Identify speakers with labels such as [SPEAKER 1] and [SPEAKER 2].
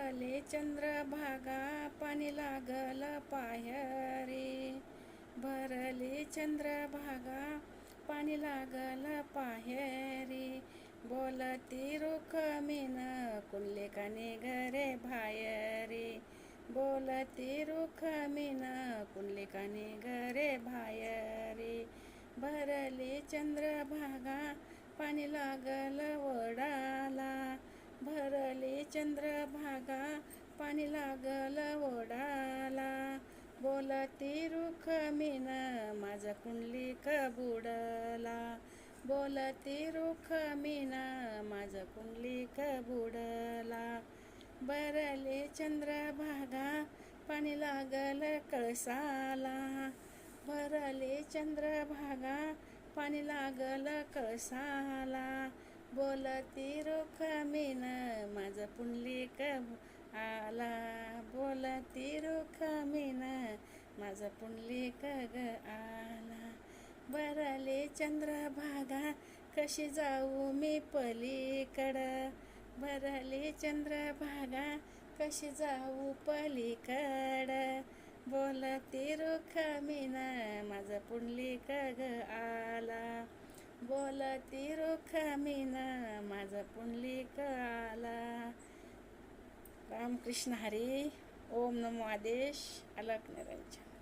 [SPEAKER 1] भरले चंद्रभागा पाणी लागल पाय रे. भरले चंद्रभागा पाणी लागल पाय रे. बोलती रुखमीन कुंडले काने घरे बाहेरे. बोलती रुखमीन कुंडले काने घरे बाहेरे. भरले चंद्रभागा पाणी लागल ओढाला. भरले चंद्रभागा पाणी लागल ओढाला. बोलती रुखमीन माझा कुंडलिक बुडला. बोलती रुखमीन माझा कुंडलिक बुडला. भरले चंद्रभागा पाणी लागल कळसाला. भरले चंद्रभागा पाणी लागल कळसाला. बोलती रुखमीन माझा कुंडलिक आला. बोलती रुखमीन माझा कुंडलिक आला. भरले चंद्रभागा कशी जाऊ मी पलीकडं. भरले चंद्रभागा कशी जाऊ पलीकडं. बोलती रुखमीन माझा कुंडलिक आला. बोलती रुखमीन माझा कुंडलिक आला. रामकृष्ण हरी. ओम नमो आदेश अलख निरंजन.